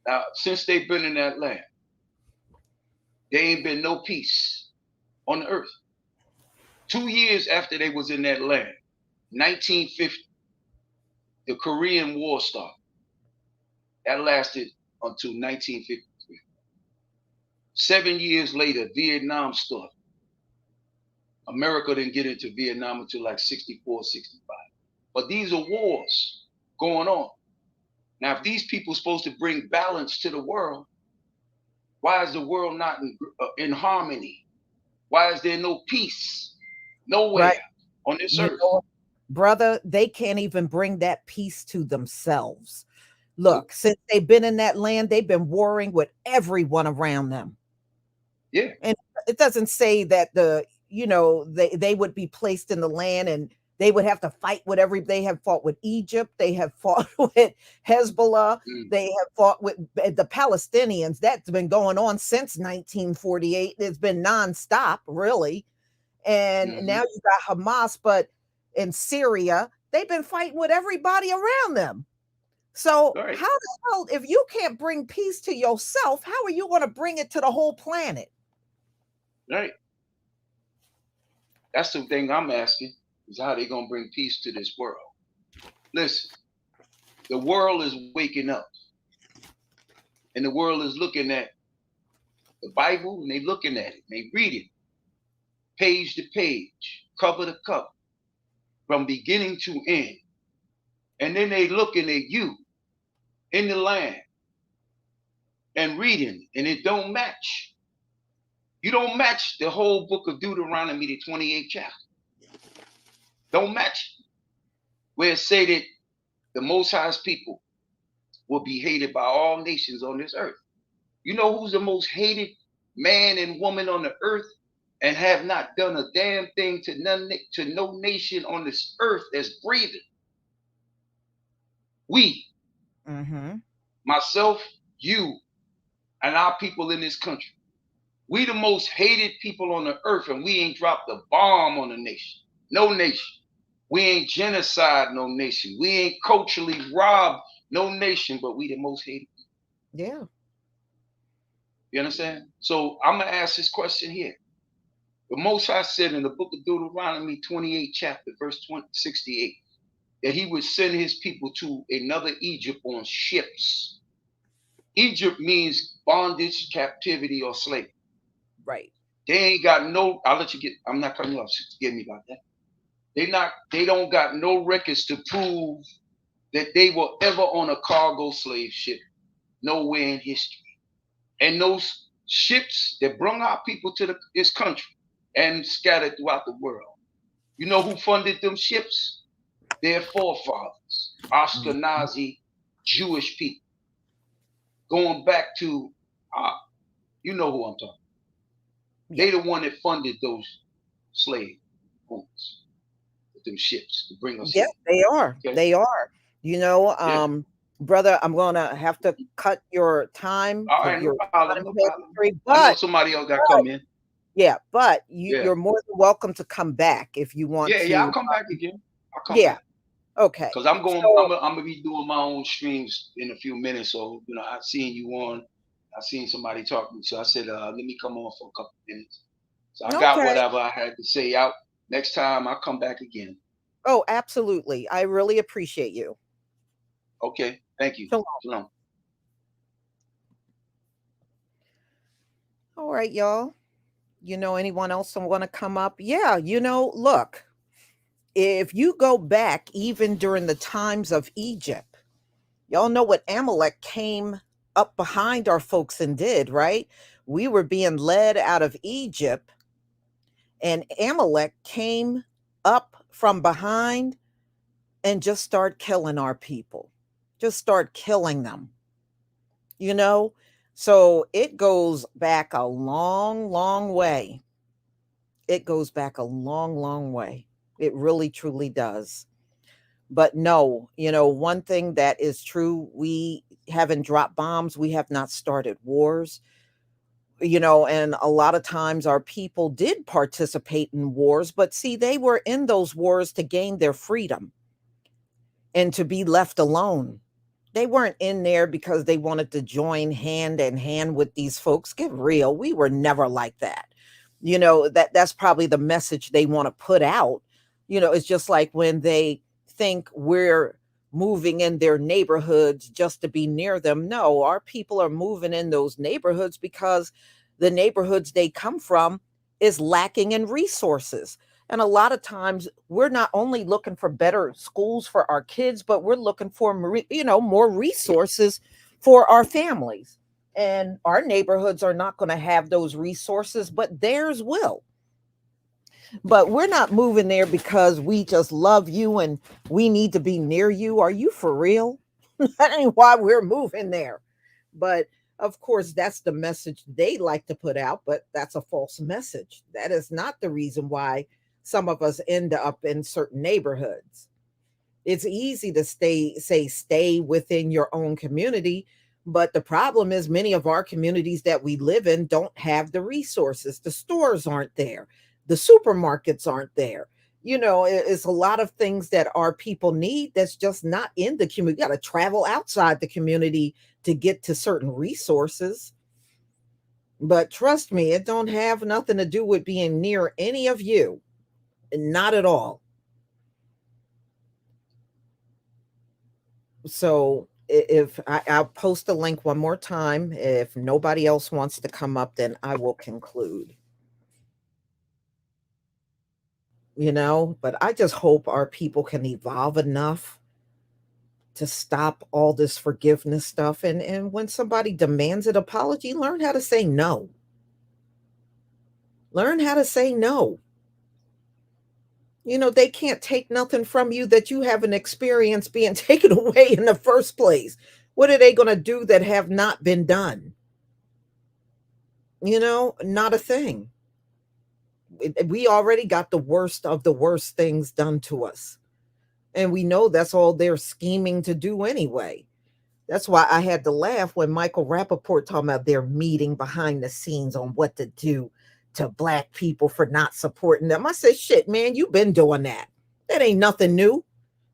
Now, since they've been in that land, there ain't been no peace on the earth. 2 years after they was in that land, 1950, the Korean War started. That lasted until 1953. 7 years later, Vietnam started. America didn't get into Vietnam until like 64, 65. But these are wars going on. Now, if these people are supposed to bring balance to the world, why is the world not in harmony? Why is there no peace? Nowhere Right. on this You earth. know, brother, they can't even bring that peace to themselves. Look, since they've been in that land, they've been warring with everyone around them. Yeah. And it doesn't say that they would be placed in the land and they would have to fight whatever. They have fought with Egypt. They have fought with Hezbollah. They have fought with the Palestinians. That's been going on since 1948. It's been nonstop, really. And now you got Hamas, but in Syria, they've been fighting with everybody around them. So how the hell, if you can't bring peace to yourself, how are you going to bring it to the whole planet? Right. That's the thing I'm asking, is how they going to bring peace to this world. Listen, the world is waking up. And the world is looking at the Bible, and they looking at it. They read it, page to page, cover to cover, from beginning to end. And then they looking at you in the land and reading, and it don't match. You don't match the whole book of Deuteronomy, the 28th chapter. Don't match it. Where it say that the Most High's people will be hated by all nations on this earth. You know who's the most hated man and woman on the earth and have not done a damn thing to no nation on this earth that's breathing? We, myself, you, and our people in this country. We the most hated people on the earth, and we ain't dropped a bomb on a nation. No nation. We ain't genocide no nation. We ain't culturally robbed no nation, but we the most hated people. Yeah. You understand? So I'm going to ask this question here. The Most High said in the book of Deuteronomy 28 chapter, verse 68, that he would send his people to another Egypt on ships. Egypt means bondage, captivity, or slavery. Right. They ain't got no, I'm not cutting you off, forgive me about that. They don't got no records to prove that they were ever on a cargo slave ship nowhere in history. And those ships that brought our people to this country and scattered throughout the world, you know who funded them ships? Their forefathers, Ashkenazi Jewish people. Going back to, you know who I'm talking about. They the one that funded those slave owners with them ships to bring us Yes, they are. Okay? They are. You know, brother, I'm going to have to cut your time. All right, no problem. But I know somebody else got to come in. Yeah, but you're more than welcome to come back if you want to. Yeah, I'll come back again. I'll come back. Okay. Because I'm gonna be doing my own streams in a few minutes. So, you know, I've seen you on. I seen somebody talking. So I said, let me come on for a couple minutes. So I got whatever I had to say out. Next time I'll come back again. Oh, absolutely. I really appreciate you. Okay. Thank you. Shalom. All right, y'all. You know, anyone else want to come up? Yeah, you know, look, if you go back even during the times of Egypt, y'all know what Amalek came up behind our folks and did, right? We were being led out of Egypt, and Amalek came up from behind and just started killing our people, just start killing them, you know? So it goes back a long, long way. It goes back a long, long way. It really, truly does. But no, you know, one thing that is true, we haven't dropped bombs. We have not started wars, you know, and a lot of times our people did participate in wars, but see, they were in those wars to gain their freedom and to be left alone. They weren't in there because they wanted to join hand in hand with these folks. Get real. We were never like that. You know, that's probably the message they want to put out. You know, it's just like when they think we're moving in their neighborhoods just to be near them. No, our people are moving in those neighborhoods because the neighborhoods they come from is lacking in resources. And a lot of times we're not only looking for better schools for our kids, but we're looking for more resources for our families. And our neighborhoods are not going to have those resources, but theirs will. But we're not moving there because we just love you and we need to be near you. Are you for real? That ain't why we're moving there. But of course, that's the message they like to put out, but that's a false message. That is not the reason why some of us end up in certain neighborhoods. It's easy to stay within your own community, but the problem is many of our communities that we live in don't have the resources. The stores aren't there. The supermarkets aren't there. It's a lot of things that our people need that's just not in the community. You got to travel outside the community to get to certain resources. But trust me, it don't have nothing to do with being near any of you. Not at all. So if I'll post the link one more time. If nobody else wants to come up, then I will conclude. But I just hope our people can evolve enough to stop all this forgiveness stuff. And when somebody demands an apology, learn how to say no. Learn how to say no. They can't take nothing from you that you haven't experienced being taken away in the first place. What are they going to do that have not been done? Not a thing. We already got the worst of the worst things done to us. And we know that's all they're scheming to do anyway. That's why I had to laugh when Michael Rappaport talking about their meeting behind the scenes on what to do to Black people for not supporting them. I said, shit, man, you've been doing that. That ain't nothing new.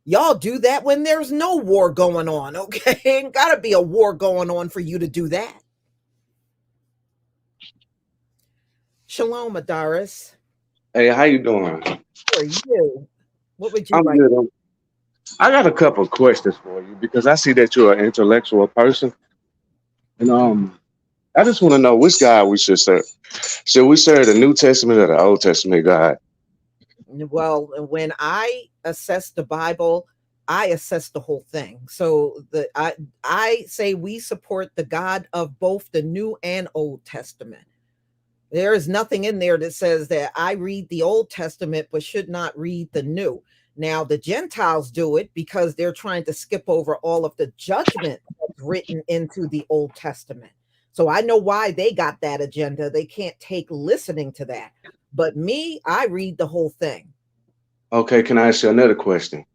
Y'all do that when there's no war going on, okay? Ain't gotta be a war going on for you to do that. Shalom, Adaris. Hey, how you doing? How are you? What would you I'm like? good. I got a couple of questions for you because I see that you're an intellectual person, and I just want to know which God we should serve. Should we serve the New Testament or the Old Testament God? Well, when I assess the Bible, I assess the whole thing. So I say we support the God of both the New and Old Testament. There is nothing in there that says that I read the Old Testament but should not read the New. Now, the Gentiles do it because they're trying to skip over all of the judgment that's written into the Old Testament. So I know why they got that agenda. They can't take listening to that. But me, I read the whole thing. Okay, can I ask you another question?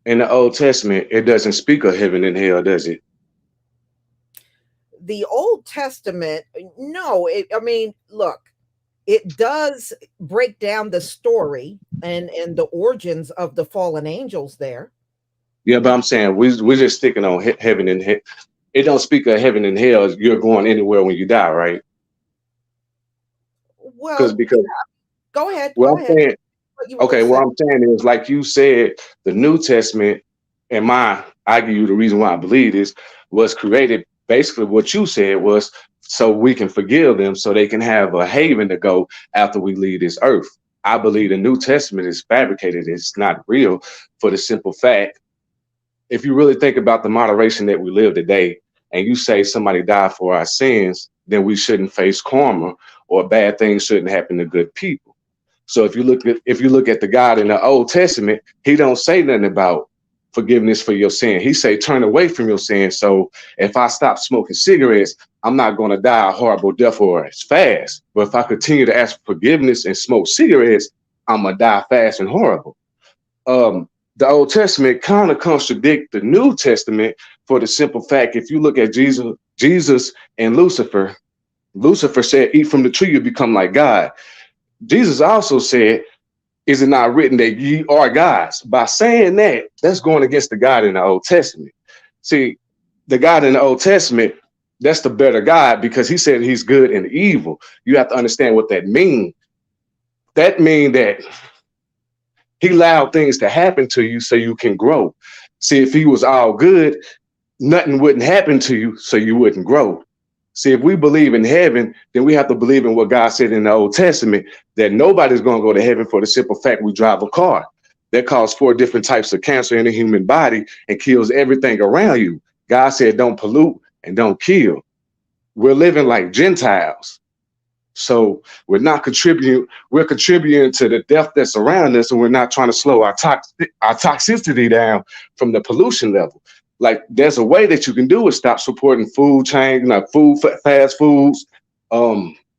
In the Old Testament, it doesn't speak of heaven and hell, does it? The Old Testament, no. Look, it does break down the story and the origins of the fallen angels there. Yeah, but I'm saying we're just sticking on heaven and hell. It don't speak of heaven and hell. You're going anywhere when you die, right? Well, Because yeah. Go ahead. Well, Go ahead. saying, okay, what I'm saying is, like you said, the New Testament, and I give you the reason why I believe this, was created. Basically, what you said was so we can forgive them, so they can have a haven to go after we leave this earth. I believe the New Testament is fabricated. It's not real, for the simple fact, if you really think about the moderation that we live today, and you say somebody died for our sins, then we shouldn't face karma, or bad things shouldn't happen to good people. So if you look at the God in the Old Testament, he don't say nothing about forgiveness for your sin. He say turn away from your sin. So if I stop smoking cigarettes, I'm not going to die a horrible death or as fast. But if I continue to ask for forgiveness and smoke cigarettes, I'm gonna die fast and horrible. The Old Testament kind of contradict the New Testament for the simple fact, if you look at Jesus and Lucifer said, eat from the tree, you become like God. Jesus also said, is it not written that ye are gods? By saying that, that's going against the God in the Old Testament. See, the God in the Old Testament, that's the better God because he said he's good and evil. You have to understand what that means. That means that he allowed things to happen to you so you can grow. See, if he was all good, nothing wouldn't happen to you, so you wouldn't grow. See, if we believe in heaven, then we have to believe in what God said in the Old Testament, that nobody's going to go to heaven for the simple fact we drive a car. That causes 4 different types of cancer in the human body and kills everything around you. God said, don't pollute and don't kill. We're living like Gentiles. So we're not contributing, we're contributing to the death that's around us, and we're not trying to slow our toxicity down from the pollution level. Like, there's a way that you can do it. Stop supporting food chain, fast foods,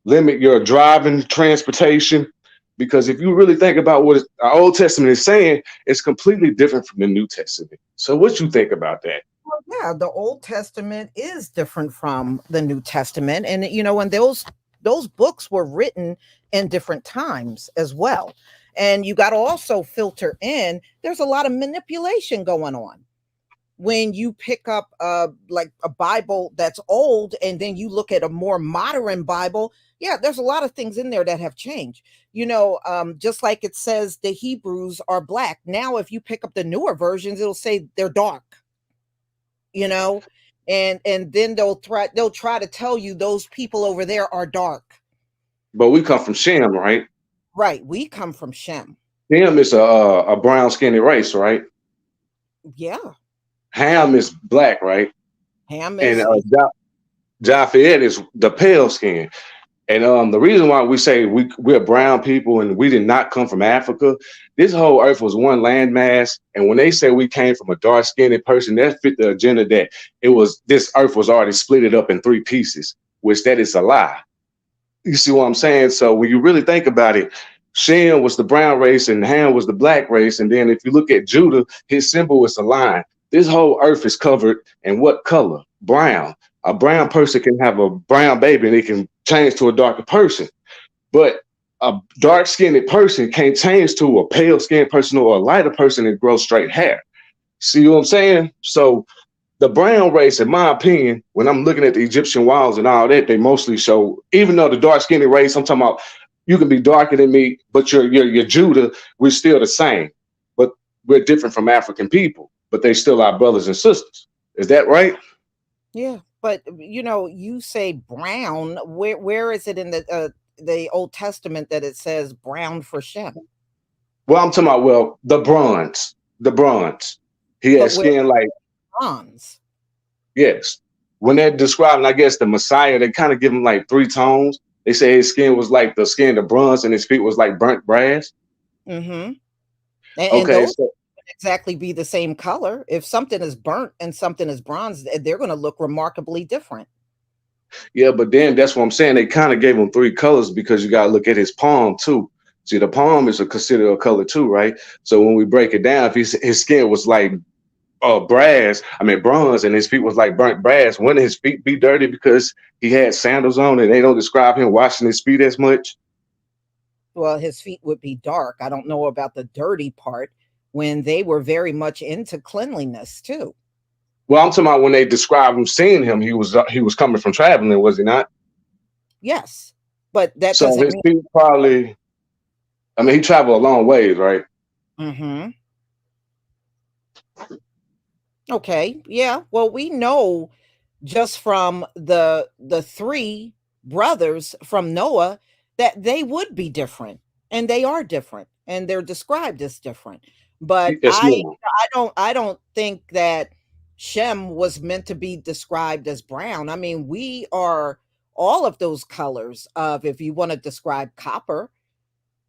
limit your driving, transportation. Because if you really think about what our Old Testament is saying, it's completely different from the New Testament. So what you think about that? Well, yeah, the Old Testament is different from the New Testament. And, and those books were written in different times as well. And you got to also filter in, there's a lot of manipulation going on. When you pick up like a Bible that's old and then you look at a more modern Bible, yeah, there's a lot of things in there that have changed. Just like it says the Hebrews are black. Now, if you pick up the newer versions, it'll say they're dark. And then they'll try to tell you those people over there are dark. But we come from Shem, right? Right. We come from Shem. Shem is a brown skinny race, right? Yeah. Ham is black, right? Ham is, and Japheth is the pale skin. And the reason why we say we're brown people and we did not come from Africa, this whole earth was one landmass. And when they say we came from a dark skinned person, that fit the agenda that this earth was already split up in 3 pieces, which that is a lie. You see what I'm saying? So when you really think about it, Shem was the brown race and Ham was the black race. And then if you look at Judah, his symbol is a lion. This whole earth is covered in what color? Brown. A brown person can have a brown baby and it can change to a darker person. But a dark-skinned person can't change to a pale-skinned person or a lighter person and grow straight hair. See what I'm saying? So the brown race, in my opinion, when I'm looking at the Egyptian walls and all that, they mostly show, even though the dark-skinned race, I'm talking about you can be darker than me, but you're Judah, we're still the same. But we're different from African people. But they still are brothers and sisters. Is that right? Yeah, but you say brown. Where is it in the Old Testament that it says brown for Shem? Well, I'm talking about the bronze. He had skin like bronze. Yes, when they're describing, I guess, the Messiah, they kind of give him like 3 tones. They say his skin was like the skin of bronze, and his feet was like burnt brass. Mm-hmm. And those exactly be the same color. If something is burnt and something is bronze, they're going to look remarkably different. Yeah, but then that's what I'm saying. They kind of gave him 3 colors because you got to look at his palm too. See, the palm is considered a color too, right? So when we break it down, if his skin was like bronze, and his feet was like burnt brass, wouldn't his feet be dirty because he had sandals on and they don't describe him washing his feet as much? Well, his feet would be dark. I don't know about the dirty part, when they were very much into cleanliness too. Well, I'm talking about when they describe him seeing him, he was coming from traveling, was he not? Yes, but that so doesn't his mean feet probably. He traveled a long ways, right? Mm-hmm. Okay, yeah. Well, we know just from the 3 brothers from Noah that they would be different, and they are different, and they're described as different. But I don't think that Shem was meant to be described as brown. I mean, we are all of those colors of, if you want to describe copper.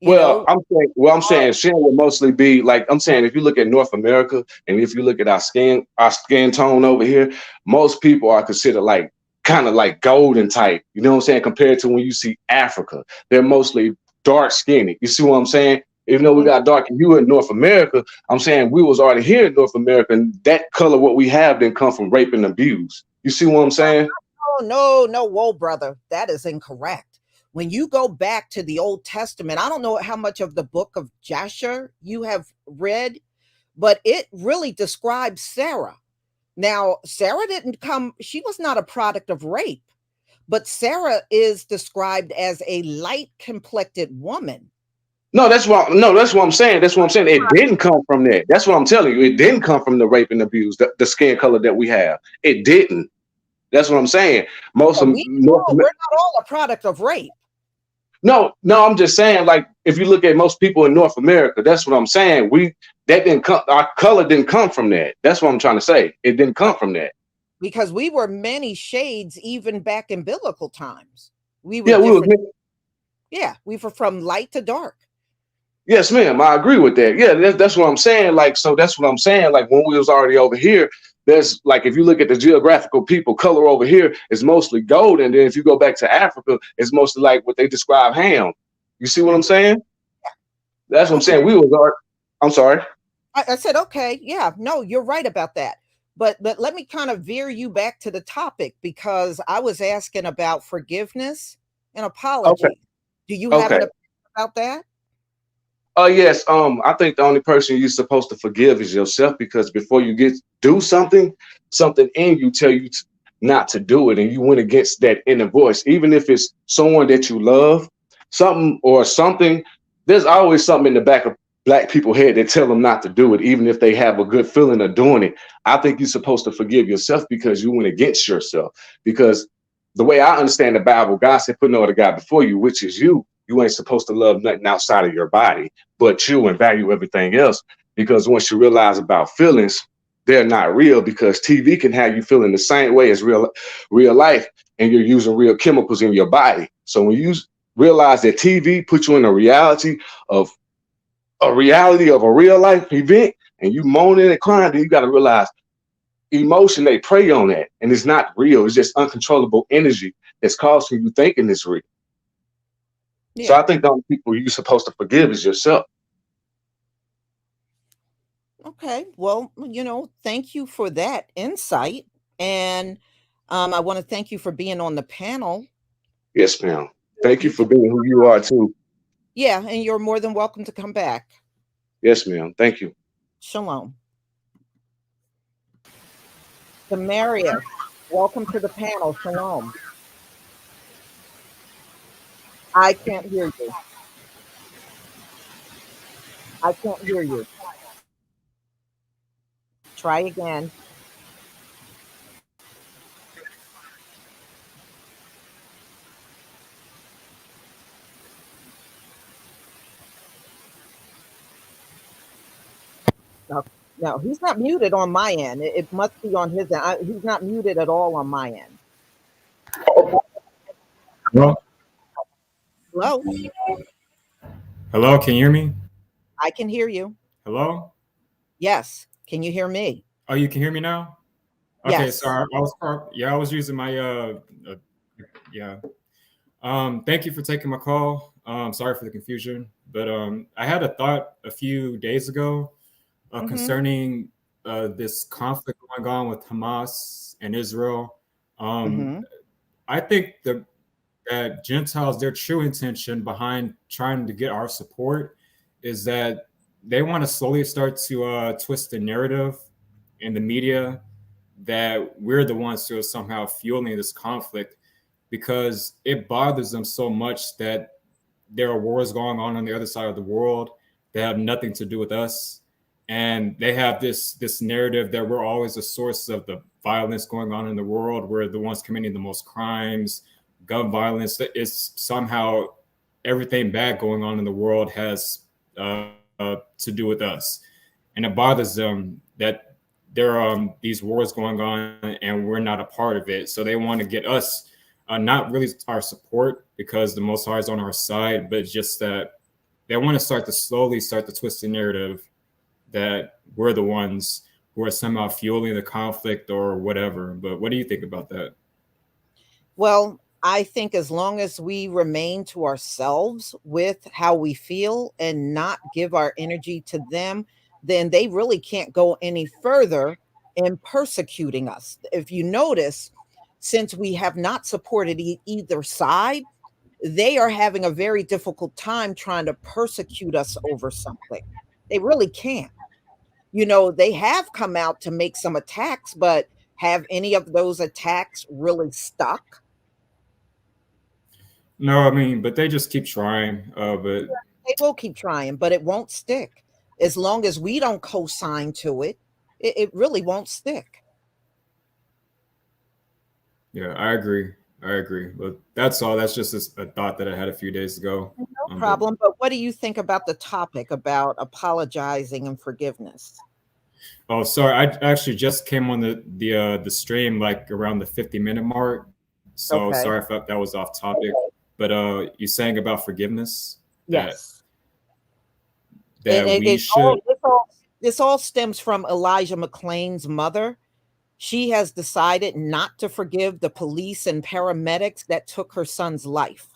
I'm saying Shem will mostly be like, I'm saying, if you look at North America and if you look at our skin tone over here, most people are considered like kind of like golden type. You know what I'm saying? Compared to when you see Africa, they're mostly dark skinny. You see what I'm saying? Even though we got dark hue in North America, I'm saying we was already here in North America, and that color, what we have, didn't come from rape and abuse. You see what I'm saying? No, whoa, brother, that is incorrect. When you go back to the Old Testament, I don't know how much of the book of Jasher you have read, but it really describes Sarah. Now, Sarah she was not a product of rape, but Sarah is described as a light complected woman. No, that's what I'm saying. That's what I'm saying. It didn't come from that. That's what I'm telling you. It didn't come from the rape and abuse, the skin color that we have. It didn't. That's what I'm saying. Most But of we're not all a product of rape. No, I'm just saying, like, if you look at most people in North America, that's what I'm saying. That didn't come, our color didn't come from that. That's what I'm trying to say. It didn't come from that. Because we were many shades even back in biblical times. We were Yeah, different. We were from light to dark. Yes, ma'am. I agree with that. Yeah, that's what I'm saying. Like, so that's what I'm saying. Like, when we was already over here, there's like, if you look at the geographical people, color over here is mostly gold, and then if you go back to Africa, it's mostly like what they describe ham. You see what I'm saying? That's what I'm saying. I'm sorry. I said, okay, yeah, no, you're right about that. But let me kind of veer you back to the topic, because I was asking about forgiveness and apology. Okay. Do you have an opinion about that? Yes. I think the only person you're supposed to forgive is yourself, because before you do something in you tell you not to do it, and you went against that inner voice, even if it's someone that you love, something. There's always something in the back of Black people's head that tell them not to do it, even if they have a good feeling of doing it. I think you're supposed to forgive yourself because you went against yourself. Because the way I understand the Bible, God said, put no other God before you, which is you. You ain't supposed to love nothing outside of your body but you, and value everything else. Because once you realize about feelings, they're not real, because TV can have you feeling the same way as real life, and you're using real chemicals in your body. So when you realize that TV puts you in a reality of a real life event, and you moaning and crying, then you got to realize emotion, they prey on that, and it's not real. It's just uncontrollable energy that's causing you thinking it's real. Yeah. So I think the only people you're supposed to forgive is yourself. Okay. Well, thank you for that insight. And I want to thank you for being on the panel. Yes, ma'am. Thank you for being who you are, too. Yeah, and you're more than welcome to come back. Yes, ma'am. Thank you. Shalom. Samaria, welcome to the panel. Shalom. I can't hear you. I can't hear you. Try again. No, he's not muted on my end. It must be on his end. He's not muted at all on my end. Hello? Hello? Hello, can you hear me? I can hear you. Hello? Yes. Can you hear me? Oh, you can hear me now? Okay, yes. Sorry. I was using my thank you for taking my call. Sorry for the confusion, but I had a thought a few days ago concerning this conflict going on with Hamas and Israel. I think that Gentiles, their true intention behind trying to get our support is that they want to slowly start to twist the narrative in the media that we're the ones who are somehow fueling this conflict, because it bothers them so much that there are wars going on the other side of the world that have nothing to do with us. And they have this narrative that we're always the source of the violence going on in the world. We're the ones committing the most crimes, gun violence. It's somehow everything bad going on in the world has to do with us. And it bothers them that there are these wars going on and we're not a part of it. So they want to get us not really our support, because the Most High is on our side, but just that they want to slowly start to twist the narrative that we're the ones who are somehow fueling the conflict or whatever. But what do you think about that? Well, I think as long as we remain to ourselves with how we feel and not give our energy to them, then they really can't go any further in persecuting us. If you notice, since we have not supported either side, they are having a very difficult time trying to persecute us over something. They really can't. They have come out to make some attacks, but have any of those attacks really stuck? No, I mean, but they just keep trying. But They will keep trying, but it won't stick. As long as we don't co-sign to it, it really won't stick. Yeah, I agree. I agree. But that's all. That's just a thought that I had a few days ago. No But problem. But what do you think about the topic about apologizing and forgiveness? oh, sorry. I actually just came on the stream like around the 50-minute mark. So Okay. sorry if that was off topic. But you saying about forgiveness Yes. that And we should. this all stems from Elijah McClain's mother. She has decided not to forgive the police and paramedics that took her son's life.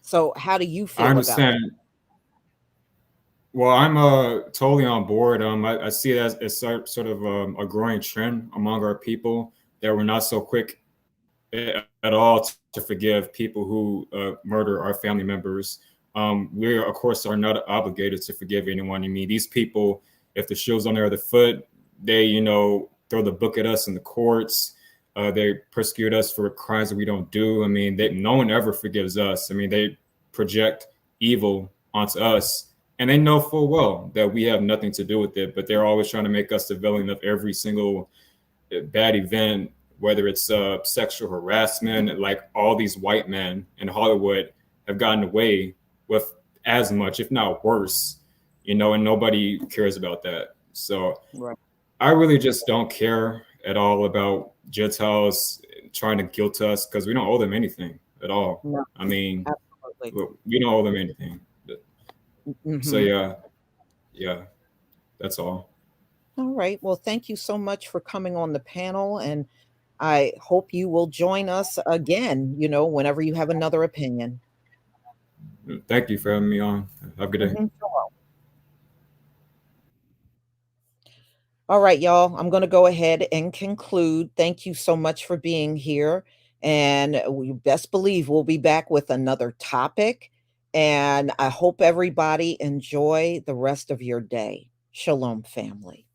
So how do you I feel about understand. that? Well, I'm totally on board. I see it as sort of a growing trend among our people that we're not so quick at all to forgive people who murder our family members. We, of course, are not obligated to forgive anyone. I mean, these people, if the shoe's on their other foot, they, throw the book at us in the courts. They persecute us for crimes that we don't do. I mean, no one ever forgives us. I mean, they project evil onto us, and they know full well that we have nothing to do with it, but they're always trying to make us the villain of every single bad event, whether it's sexual harassment. Like all these white men in Hollywood have gotten away with as much, if not worse, and nobody cares about that. So Right. I really just don't care at all about Gentiles trying to guilt us because we don't owe them anything at all. No, I mean, absolutely. we don't owe them anything. So Mhm. yeah, that's all. All right. Well, thank you so much for coming on the panel, and I hope you will join us again, whenever you have another opinion. Thank you for having me on. Have a good day. Sure. All right, y'all. I'm going to go ahead and conclude. Thank you so much for being here. And we best believe we'll be back with another topic. And I hope everybody enjoy the rest of your day. Shalom, family.